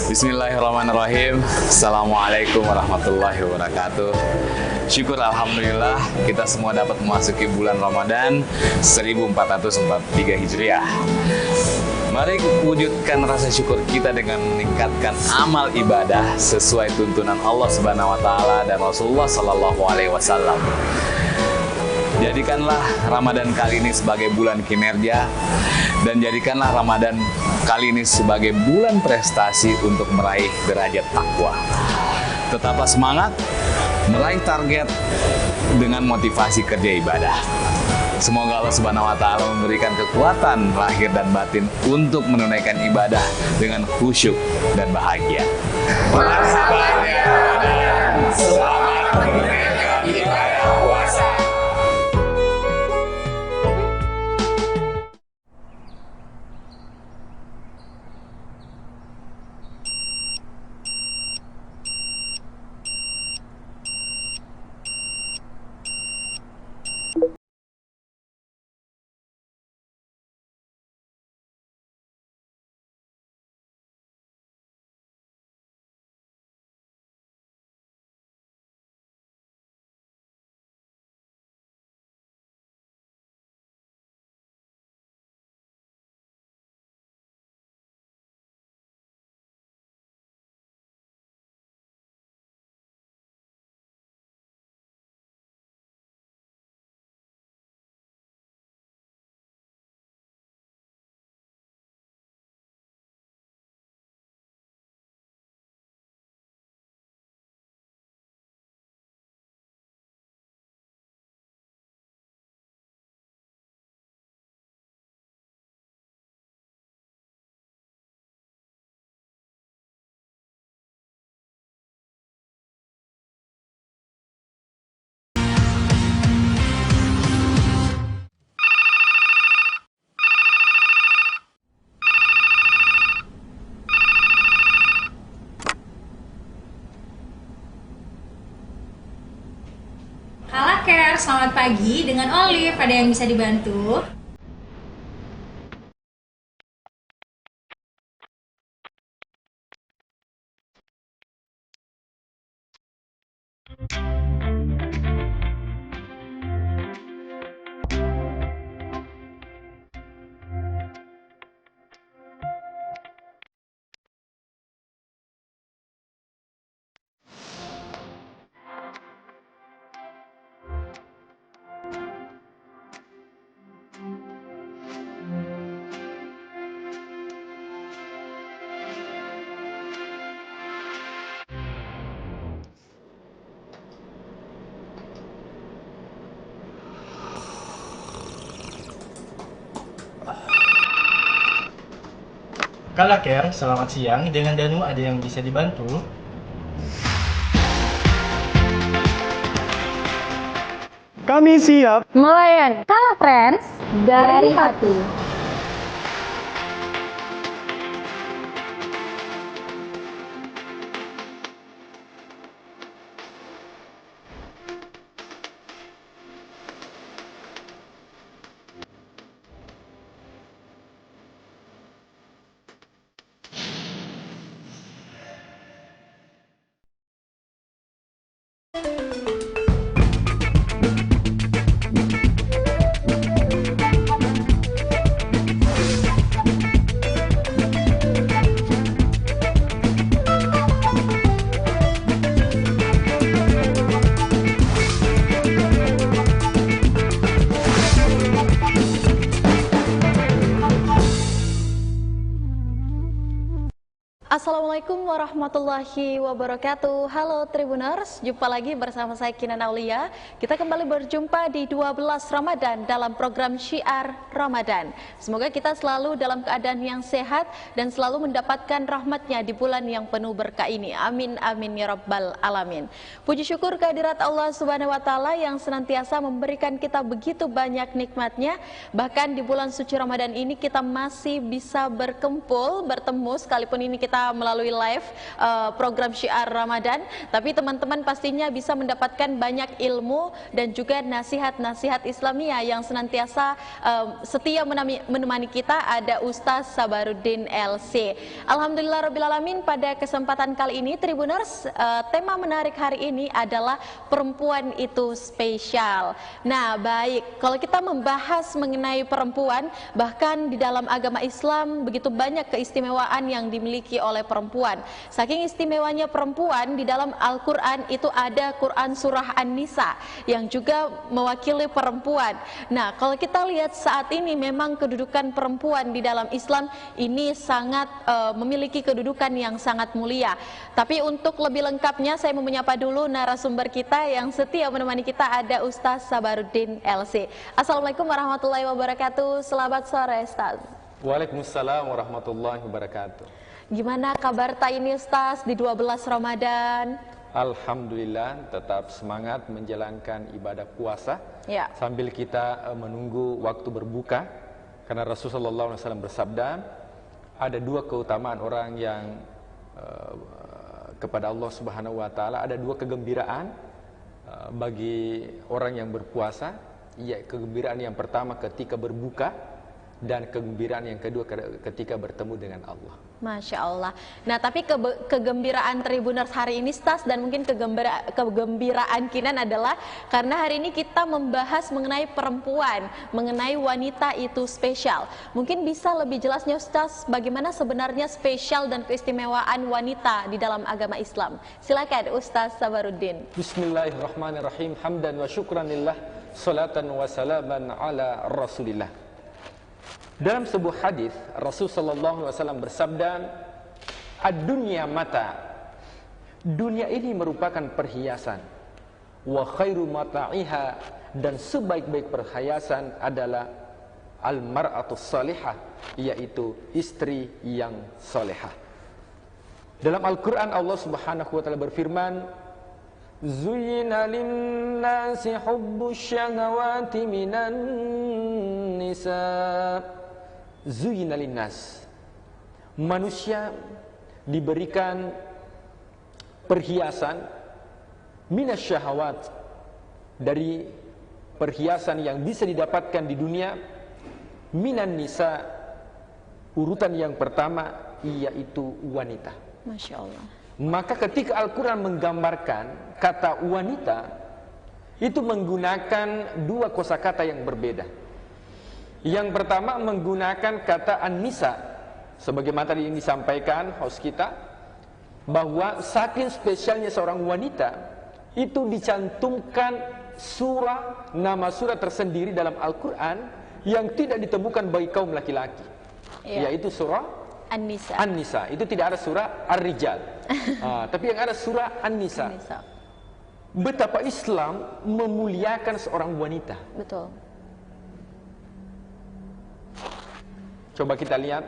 Bismillahirrahmanirrahim. Assalamualaikum warahmatullahi wabarakatuh. Syukur alhamdulillah kita semua dapat memasuki bulan Ramadan 1443 Hijriah. Mari wujudkan rasa syukur kita dengan meningkatkan amal ibadah sesuai tuntunan Allah Subhanahu wa taala dan Rasulullah sallallahu alaihi wasallam. Jadikanlah Ramadan kali ini sebagai bulan kinerja dan jadikanlah Ramadan kali ini sebagai bulan prestasi untuk meraih derajat takwa. Tetaplah semangat meraih target dengan motivasi kerja ibadah. Semoga Allah Subhanahu wa taala memberikan kekuatan lahir dan batin untuk menunaikan ibadah dengan khusyuk dan bahagia. Marhaban ya Ramadan. Selamat menunaikan ibadah puasa. Halo Care, selamat pagi. Dengan Olive, ada yang bisa dibantu? Kala Care, selamat siang. Dengan Danu ada yang bisa dibantu? Kami siap. Melayani Kala Friends dari hati. Assalamualaikum warahmatullahi wabarakatuh. Halo Tribuners, jumpa lagi bersama saya Kinan Aulia. Kita kembali berjumpa di 12 Ramadan dalam program Syiar Ramadan. Semoga kita selalu dalam keadaan yang sehat dan selalu mendapatkan rahmatnya di bulan yang penuh berkah ini. Amin amin ya rabbal alamin. Puji syukur kehadirat Allah Subhanahu wa taala yang senantiasa memberikan kita begitu banyak nikmatnya. Bahkan di bulan suci Ramadan ini kita masih bisa berkumpul, bertemu, sekalipun ini kita kita melalui live program Syiar Ramadan, tapi teman-teman pastinya bisa mendapatkan banyak ilmu dan juga nasihat-nasihat Islamiyah yang senantiasa setia menemani kita. Ada Ustaz Sabaruddin LC. Alhamdulillahirrabbilalamin, pada kesempatan kali ini Tribuners, tema menarik hari ini adalah perempuan itu spesial. Nah baik, kalau kita membahas mengenai perempuan, bahkan di dalam agama Islam begitu banyak keistimewaan yang dimiliki oleh perempuan. Saking istimewanya perempuan, di dalam Al-Quran itu ada Quran surah An-Nisa yang juga mewakili perempuan. Nah kalau kita lihat saat ini memang kedudukan perempuan di dalam Islam ini sangat memiliki kedudukan yang sangat mulia. Tapi untuk lebih lengkapnya saya mau menyapa dulu narasumber kita yang setia menemani kita, ada Ustaz Sabaruddin LC. Assalamualaikum warahmatullahi wabarakatuh. Selamat sore Ustaz. Waalaikumsalam warahmatullahi wabarakatuh. Gimana kabar ini Ustaz di 12 Ramadan? Alhamdulillah, tetap semangat menjalankan ibadah puasa Ya. sambil kita menunggu waktu berbuka. Karena Rasulullah SAW bersabda, ada dua keutamaan orang yang kepada Allah Subhanahu Wa Taala, ada dua kegembiraan bagi orang yang berpuasa. Ya, kegembiraan yang pertama ketika berbuka, dan kegembiraan yang kedua ketika bertemu dengan Allah. Masya Allah. Nah tapi kegembiraan Tribuners hari ini Ustaz, dan mungkin kegembiraan Kinan adalah karena hari ini kita membahas mengenai perempuan, mengenai wanita itu spesial. Mungkin bisa lebih jelasnya Ustaz, bagaimana sebenarnya spesial dan keistimewaan wanita di dalam agama Islam. Silakan Ustaz Sabaruddin. Bismillahirrahmanirrahim. Hamdan wa syukran lillah, salatan wa salaman ala Rasulillah. Dalam sebuah hadis Rasul sallallahu alaihi wasallam bersabda, "Ad-dunya mata." Dunia ini merupakan perhiasan. Wa khairu mata'iha, dan sebaik-baik perhiasan adalah al-mar'atus salihah, yaitu istri yang salehah. Dalam Al-Qur'an Allah Subhanahu wa taala berfirman, "Zuyyina lin-nasi hubbus syahawati minan nisa." Zuyyina linnas, manusia diberikan perhiasan minasyahawat, dari perhiasan yang bisa didapatkan di dunia, minan nisa, urutan yang pertama yaitu wanita. Masya Allah. Maka ketika Al-Quran menggambarkan kata wanita, itu menggunakan dua kosakata yang berbeda. Yang pertama menggunakan kata an-nisa, sebagaimana tadi yang disampaikan host kita, bahwa saking spesialnya seorang wanita, itu dicantumkan surah, nama surah tersendiri dalam Al-Quran yang tidak ditemukan bagi kaum laki-laki, yaitu surah An-Nisa. An-Nisa. Itu tidak ada surah Ar-Rijal, tapi yang ada surah An-Nisa. Betapa Islam memuliakan seorang wanita. Betul. Coba kita lihat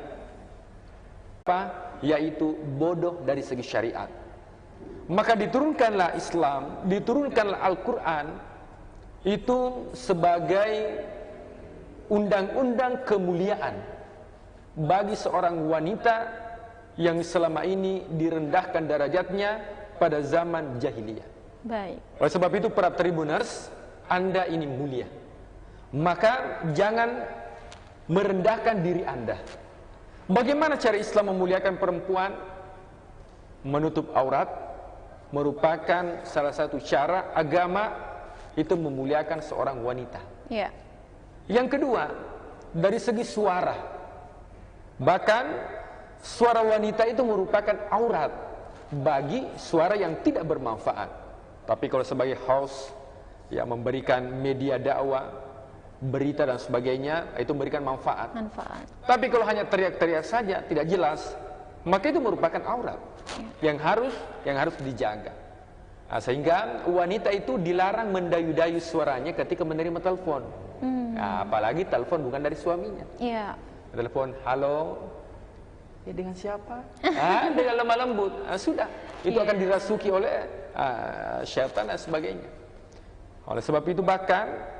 apa, yaitu bodoh dari segi syariat. Maka diturunkanlah Islam, diturunkanlah Al-Quran itu sebagai undang-undang kemuliaan bagi seorang wanita yang selama ini direndahkan derajatnya pada zaman jahiliyah. Baik. Oleh sebab itu para Tribuners, Anda ini mulia, maka jangan merendahkan diri Anda. Bagaimana cara Islam memuliakan perempuan? Menutup aurat merupakan salah satu cara agama itu memuliakan seorang wanita. Ya. Yang kedua, dari segi suara. Bahkan suara wanita itu merupakan aurat bagi suara yang tidak bermanfaat. Tapi kalau sebagai host yang memberikan media dakwah, berita dan sebagainya, itu memberikan manfaat. Tapi kalau hanya teriak-teriak saja tidak jelas, maka itu merupakan aurat yang harus dijaga. Nah, sehingga wanita itu dilarang mendayu-dayu suaranya ketika menerima telepon. Nah, apalagi telepon bukan dari suaminya. Iya. Telepon, halo, ya dengan siapa? Dengan lemah lembut. Sudah, itu akan dirasuki oleh syaitan dan sebagainya. Oleh sebab itu bahkan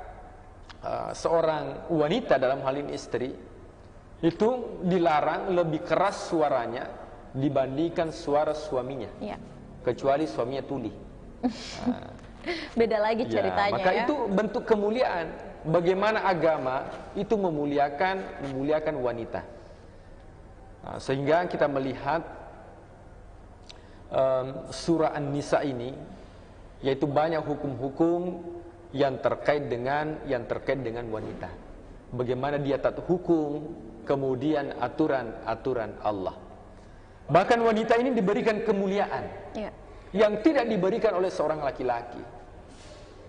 seorang wanita, dalam hal ini istri, itu dilarang lebih keras suaranya dibandingkan suara suaminya, Ya. kecuali suaminya tuli. Beda lagi Ya, ceritanya maka ya. itu bentuk kemuliaan. Bagaimana agama itu memuliakan wanita. Sehingga kita melihat surah An-Nisa ini, yaitu banyak hukum-hukum yang terkait dengan wanita. Bagaimana dia taat hukum, kemudian aturan Allah. Bahkan wanita ini diberikan kemuliaan Ya. yang tidak diberikan oleh seorang laki-laki.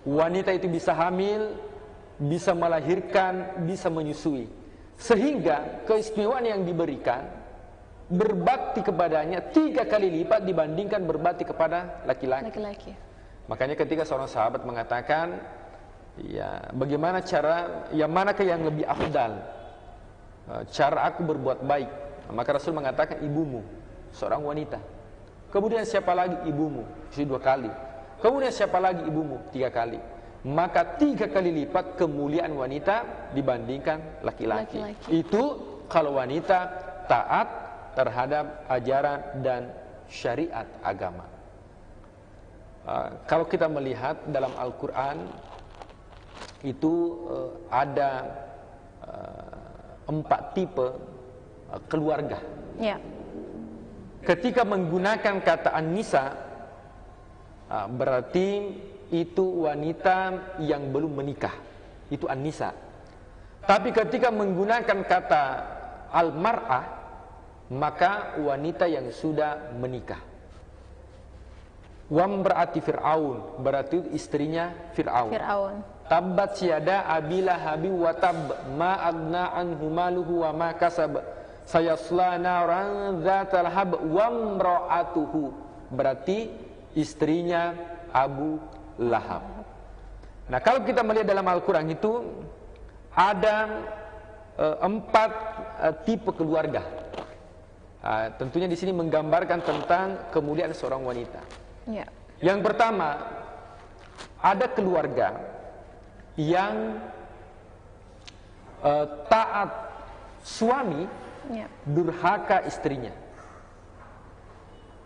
Wanita itu bisa hamil, bisa melahirkan, bisa menyusui. Sehingga keistimewaan yang diberikan, berbakti kepadanya 3 kali lipat dibandingkan berbakti kepada laki-laki. Laki-laki. Makanya ketika seorang sahabat mengatakan, ya bagaimana cara, yang manakah yang lebih afdal, cara aku berbuat baik, maka Rasul mengatakan ibumu, seorang wanita. Kemudian siapa lagi? Ibumu, istri 2 kali. Kemudian siapa lagi? Ibumu, 3 kali. Maka 3 kali lipat kemuliaan wanita dibandingkan laki-laki. Itu kalau wanita taat terhadap ajaran dan syariat agama. Kalau kita melihat dalam Al-Quran itu ada 4 tipe keluarga. Ya. Ketika menggunakan kata An-Nisa, berarti itu wanita yang belum menikah, itu An-Nisa. Tapi ketika menggunakan kata Al-Mar'ah, maka wanita yang sudah menikah. Wamra'ati Fir'aun, berarti istrinya Fir'aun. Tabbat syada abila habi wa tab ma agna anhu maluhu wa ma kasab sayasla naran dzatal hab wa imra'atuhu, berarti istrinya Abu Lahab. Nah, kalau kita melihat dalam Al-Qur'an itu ada 4 tipe keluarga. Tentunya di sini menggambarkan tentang kemuliaan seorang wanita. Ya. Yang pertama, ada keluarga yang taat suami, Ya. durhaka istrinya,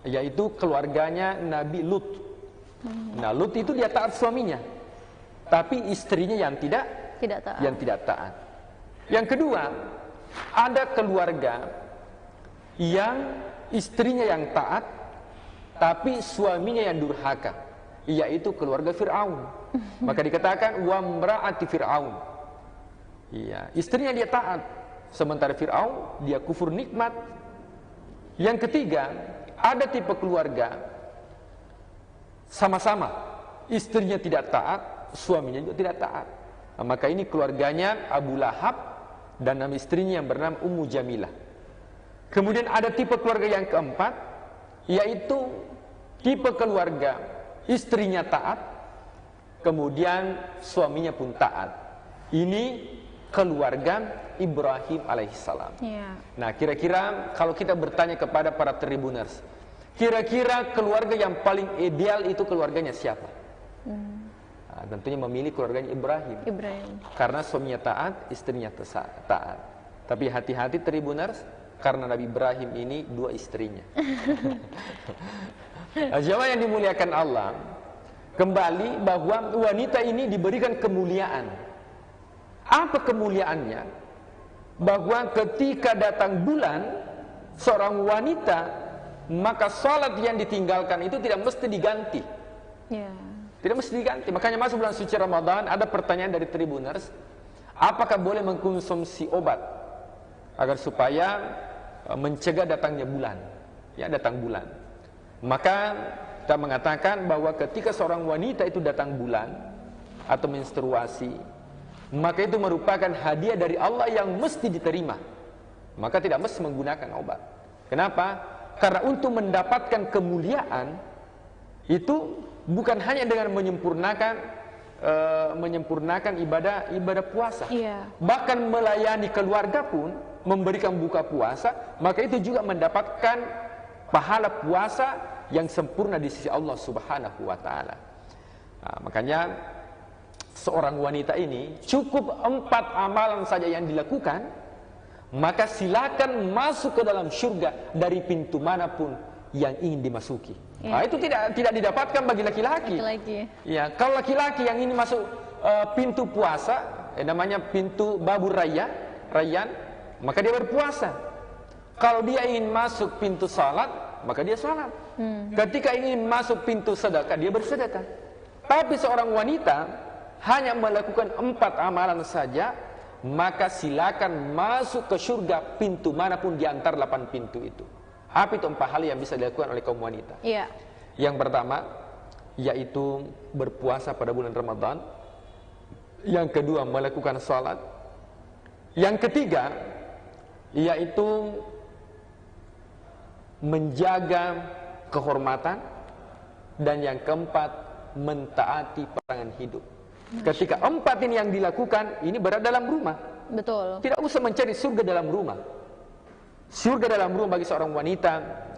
yaitu keluarganya Nabi Lut. Nah, Lut itu dia taat suaminya, tapi istrinya yang tidak taat. Yang kedua, ada keluarga yang istrinya yang taat, tapi suaminya yang durhaka, yaitu keluarga Fir'aun. Maka dikatakan wamra'ati Fir'aun. Iya, istrinya dia taat, sementara Fir'aun dia kufur nikmat. Yang ketiga, ada tipe keluarga sama-sama istrinya tidak taat, suaminya juga tidak taat. Nah, maka ini keluarganya Abu Lahab dan nama istrinya yang bernama Ummu Jamilah. Kemudian ada tipe keluarga yang keempat, yaitu tipe keluarga istrinya taat, kemudian suaminya pun taat. Ini keluarga Ibrahim alaihissalam. Ya. Nah, kira-kira kalau kita bertanya kepada para Tribuners, kira-kira keluarga yang paling ideal itu keluarganya siapa? Nah, tentunya memilih keluarganya Ibrahim. Karena suaminya taat, istrinya taat. Tapi hati-hati Tribuners, karena Nabi Ibrahim ini 2 istrinya. Jemaah yang dimuliakan Allah, kembali bahwa wanita ini diberikan kemuliaan. Apa kemuliaannya? Bahwa ketika datang bulan, seorang wanita, maka salat yang ditinggalkan itu tidak mesti diganti. Ya. Tidak mesti diganti. Makanya masuk bulan suci Ramadan, ada pertanyaan dari Tribuners, apakah boleh mengkonsumsi obat agar supaya mencegah datangnya bulan, ya, datang bulan. Maka kita mengatakan bahwa ketika seorang wanita itu datang bulan atau menstruasi, maka itu merupakan hadiah dari Allah yang mesti diterima. Maka tidak mesti menggunakan obat. Kenapa? Karena untuk mendapatkan kemuliaan itu bukan hanya dengan menyempurnakan ibadah puasa. Iya. Bahkan melayani keluarga pun, memberikan buka puasa, maka itu juga mendapatkan pahala puasa yang sempurna di sisi Allah Subhanahu wa taala. Nah, makanya seorang wanita ini cukup 4 amalan saja yang dilakukan, maka silakan masuk ke dalam surga dari pintu manapun yang ingin dimasuki. Nah, itu tidak didapatkan bagi laki-laki. Ya, kalau laki-laki yang ingin masuk pintu puasa, namanya pintu babur rayyan, maka dia berpuasa. Kalau dia ingin masuk pintu salat, maka dia salat. Ketika ingin masuk pintu sedekah, dia bersedekah. Tapi seorang wanita hanya melakukan 4 amalan saja, maka silakan masuk ke surga pintu manapun di antara 8 pintu itu. Apa itu 4 hal yang bisa dilakukan oleh kaum wanita? Iya. Yang pertama, yaitu berpuasa pada bulan Ramadan. Yang kedua, melakukan salat. Yang ketiga, yaitu menjaga kehormatan. Dan yang keempat, mentaati pasangan hidup. Ketika 4 ini yang dilakukan, ini berada dalam rumah. Betul. Tidak usah mencari surga dalam rumah. Surga dalam rumah bagi seorang wanita,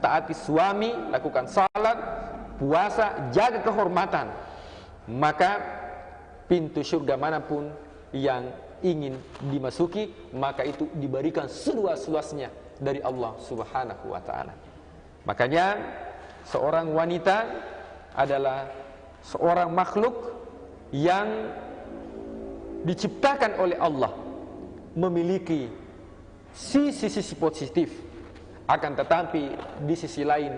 taati suami, lakukan salat, puasa, jaga kehormatan. Maka pintu surga manapun yang ingin dimasuki, maka itu diberikan seluas-luasnya dari Allah Subhanahu wa ta'ala. Makanya seorang wanita adalah seorang makhluk yang diciptakan oleh Allah, memiliki sisi-sisi positif. Akan tetapi di sisi lain,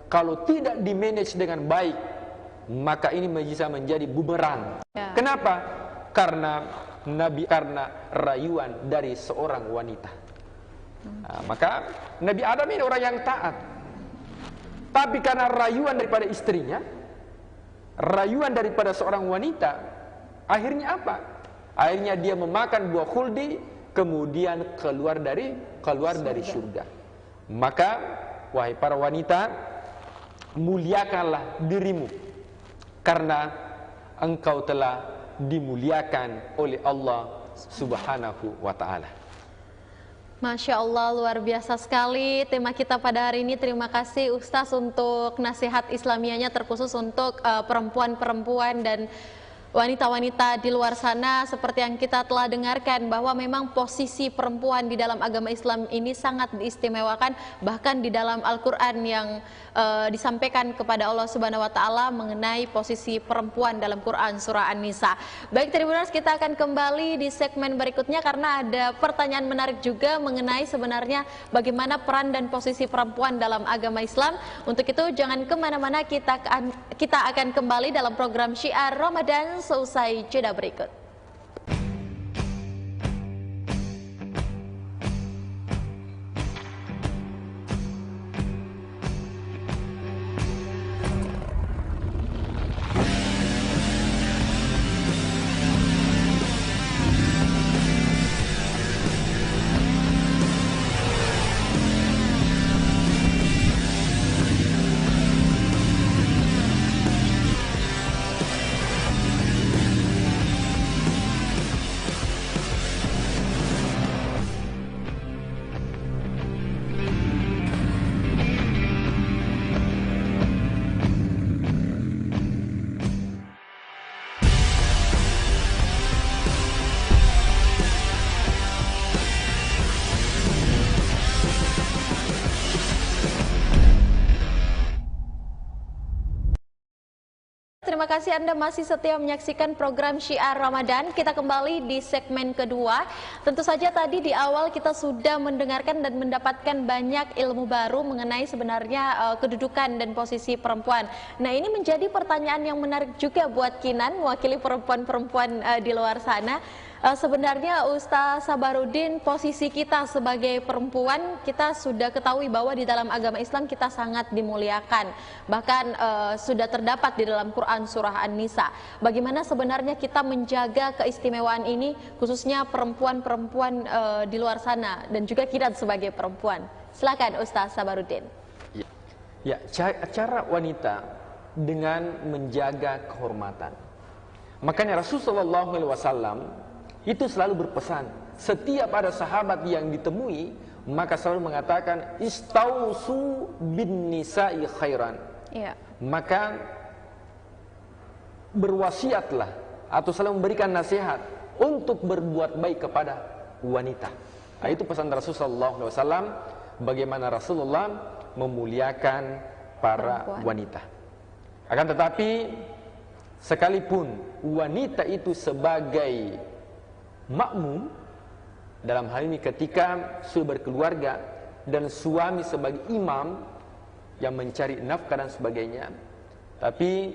kalau tidak dimanage dengan baik, maka ini bisa menjadi bumerang. Kenapa? Karena rayuan dari seorang wanita. Nah, maka Nabi Adam ini orang yang taat, tapi karena rayuan daripada istrinya, rayuan daripada seorang wanita, akhirnya apa? Akhirnya dia memakan buah khuldi, kemudian keluar dari surga. Maka wahai para wanita, muliakanlah dirimu, karena engkau telah dimuliakan oleh Allah Subhanahu wa ta'ala. Masya Allah, luar biasa sekali tema kita pada hari ini. Terima kasih Ustaz untuk nasihat Islamianya, terkhusus untuk perempuan-perempuan dan wanita-wanita di luar sana. Seperti yang kita telah dengarkan, bahwa memang posisi perempuan di dalam agama Islam ini sangat diistimewakan. Bahkan di dalam Al-Quran yang disampaikan kepada Allah Subhanahu wa ta'ala mengenai posisi perempuan dalam Quran surah An-Nisa. Baik Tribuners, kita akan kembali di segmen berikutnya karena ada pertanyaan menarik juga mengenai sebenarnya bagaimana peran dan posisi perempuan dalam agama Islam. Untuk itu jangan kemana-mana, kita akan kembali dalam program Syiar Ramadan seusai jeda berikut. Terima kasih Anda masih setia menyaksikan program Syiar Ramadan. Kita kembali di segmen kedua. Tentu saja tadi di awal kita sudah mendengarkan dan mendapatkan banyak ilmu baru mengenai sebenarnya kedudukan dan posisi perempuan. Nah, ini menjadi pertanyaan yang menarik juga buat Kinan, mewakili perempuan-perempuan di luar sana. Sebenarnya Ustaz Sabarudin, posisi kita sebagai perempuan, kita sudah ketahui bahwa di dalam agama Islam kita sangat dimuliakan. Bahkan sudah terdapat di dalam Quran surah An-Nisa. Bagaimana sebenarnya kita menjaga keistimewaan ini, khususnya perempuan-perempuan di luar sana dan juga kita sebagai perempuan. Silakan Ustaz Sabarudin. Ya, cara wanita dengan menjaga kehormatan. Makanya Rasulullah SAW itu selalu berpesan, setiap ada sahabat yang ditemui, maka selalu mengatakan istausu bin nisa'i khairan. Ya. Maka berwasiatlah atau selalu memberikan nasihat untuk berbuat baik kepada wanita. Nah, itu pesan Rasulullah SAW, bagaimana Rasulullah memuliakan para wanita. Akan tetapi, sekalipun wanita itu sebagai makmum, dalam hal ini ketika sudah berkeluarga dan suami sebagai imam yang mencari nafkah dan sebagainya, tapi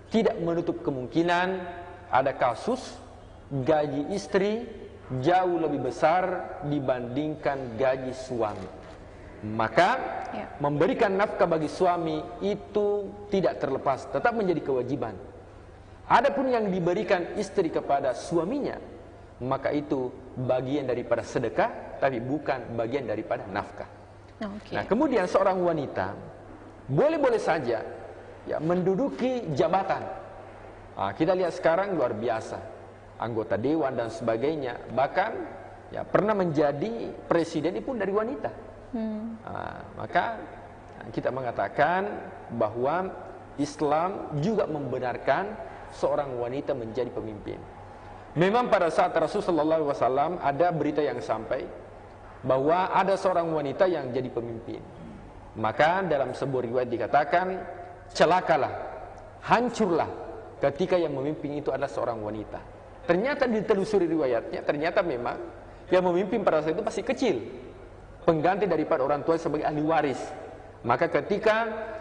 tidak menutup kemungkinan ada kasus gaji istri jauh lebih besar dibandingkan gaji suami. Maka memberikan nafkah bagi suami itu tidak terlepas, tetap menjadi kewajiban. Adapun yang diberikan istri kepada suaminya, maka itu bagian daripada sedekah, tapi bukan bagian daripada nafkah. Nah, kemudian seorang wanita boleh-boleh saja ya menduduki jabatan. Nah, kita lihat sekarang luar biasa, anggota dewan dan sebagainya, bahkan ya pernah menjadi presiden pun dari wanita. Maka kita mengatakan bahwa Islam juga membenarkan seorang wanita menjadi pemimpin. Memang pada saat Rasulullah SAW ada berita yang sampai bahwa ada seorang wanita yang jadi pemimpin. Maka dalam sebuah riwayat dikatakan, celakalah, hancurlah ketika yang memimpin itu adalah seorang wanita. Ternyata ditelusuri riwayatnya, ternyata memang yang memimpin pada saat itu masih kecil, pengganti daripada orang tua sebagai ahli waris. Maka ketika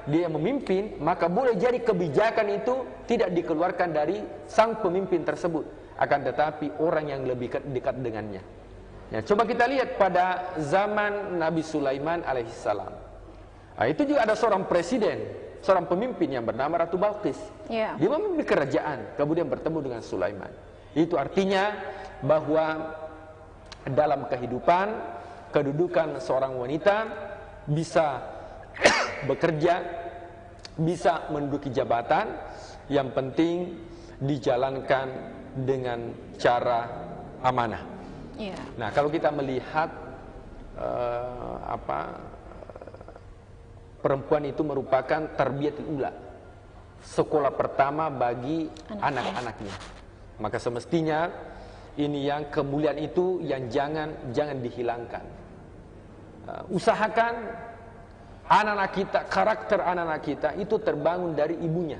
dia memimpin, maka boleh jadi kebijakan itu tidak dikeluarkan dari sang pemimpin tersebut, akan tetapi orang yang lebih dekat dengannya. Ya, coba kita lihat pada zaman Nabi Sulaiman alaihissalam. Nah, itu juga ada seorang presiden, seorang pemimpin yang bernama Ratu Balqis. Dia memimpin kerajaan, kemudian bertemu dengan Sulaiman. Itu artinya bahwa dalam kehidupan, kedudukan seorang wanita bisa bekerja, bisa menduduki jabatan, yang penting dijalankan dengan cara amanah. Nah, kalau kita melihat perempuan itu merupakan tarbiyatul ula, sekolah pertama bagi anak-anaknya. Maka semestinya ini yang kemuliaan itu yang jangan dihilangkan. Usahakan anak-anak kita, karakter anak-anak kita itu terbangun dari ibunya.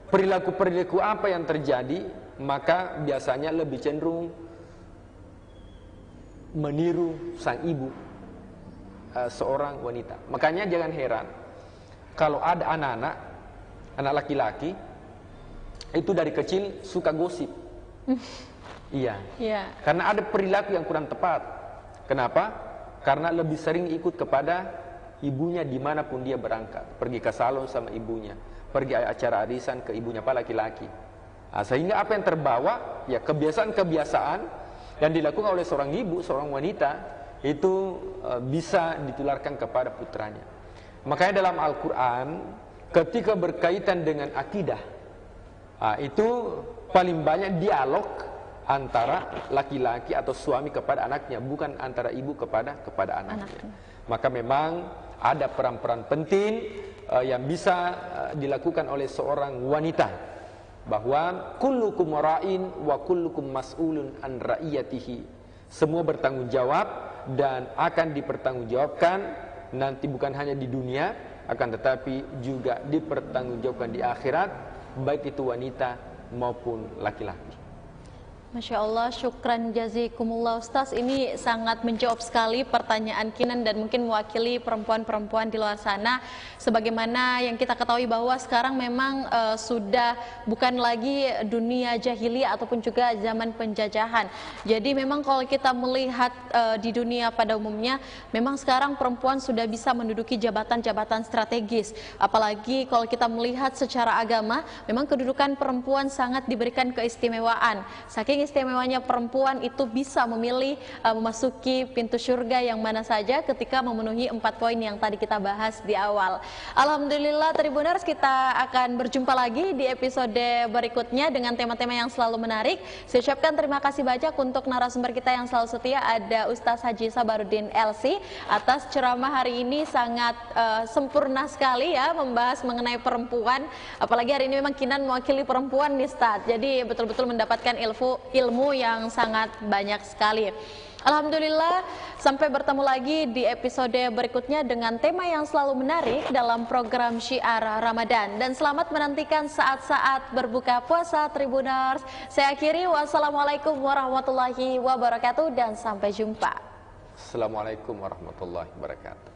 Perilaku-perilaku apa yang terjadi, maka biasanya lebih cenderung meniru sang ibu, seorang wanita. Makanya jangan heran kalau ada anak laki-laki itu dari kecil suka gosip. Iya. Karena ada perilaku yang kurang tepat. Kenapa? Karena lebih sering ikut kepada ibunya dimanapun dia berangkat. Pergi ke salon sama ibunya, pergi acara arisan ke ibunya, apa laki-laki. Nah, sehingga apa yang terbawa, ya kebiasaan-kebiasaan yang dilakukan oleh seorang ibu, seorang wanita, itu bisa ditularkan kepada putranya. Makanya dalam Al-Quran, ketika berkaitan dengan akidah, itu paling banyak dialog antara laki-laki atau suami kepada anaknya, bukan antara ibu kepada anaknya. Maka memang ada peran-peran penting yang bisa dilakukan oleh seorang wanita, bahwa kullukum ra'in wa kullukum mas'ulun an ra'iyatihi. Semua bertanggung jawab dan akan dipertanggungjawabkan nanti, bukan hanya di dunia, akan tetapi juga dipertanggungjawabkan di akhirat, baik itu wanita maupun laki-laki. Masya Allah, syukran jazikumullah Ustaz. Ini sangat menjawab sekali pertanyaan Kinan dan mungkin mewakili perempuan-perempuan di luar sana. Sebagaimana yang kita ketahui bahwa sekarang memang sudah bukan lagi dunia jahiliyah ataupun juga zaman penjajahan. Jadi memang kalau kita melihat di dunia pada umumnya, memang sekarang perempuan sudah bisa menduduki jabatan-jabatan strategis. Apalagi kalau kita melihat secara agama, memang kedudukan perempuan sangat diberikan keistimewaan. Saking istimewanya perempuan itu bisa memilih memasuki pintu surga yang mana saja ketika memenuhi 4 poin yang tadi kita bahas di awal. Alhamdulillah Tribuners, kita akan berjumpa lagi di episode berikutnya dengan tema-tema yang selalu menarik. Saya ucapkan terima kasih banyak untuk narasumber kita yang selalu setia, ada Ustaz Haji Sabarudin LC, atas ceramah hari ini sangat sempurna sekali ya, membahas mengenai perempuan. Apalagi hari ini memang Kinan mewakili perempuan nih Ustaz, jadi betul-betul mendapatkan ilmu yang sangat banyak sekali. Alhamdulillah, sampai bertemu lagi di episode berikutnya dengan tema yang selalu menarik dalam program Syiar Ramadan. Dan selamat menantikan saat-saat berbuka puasa Tribuners. Saya akhiri, wassalamualaikum warahmatullahi wabarakatuh dan sampai jumpa. Assalamualaikum warahmatullahi wabarakatuh.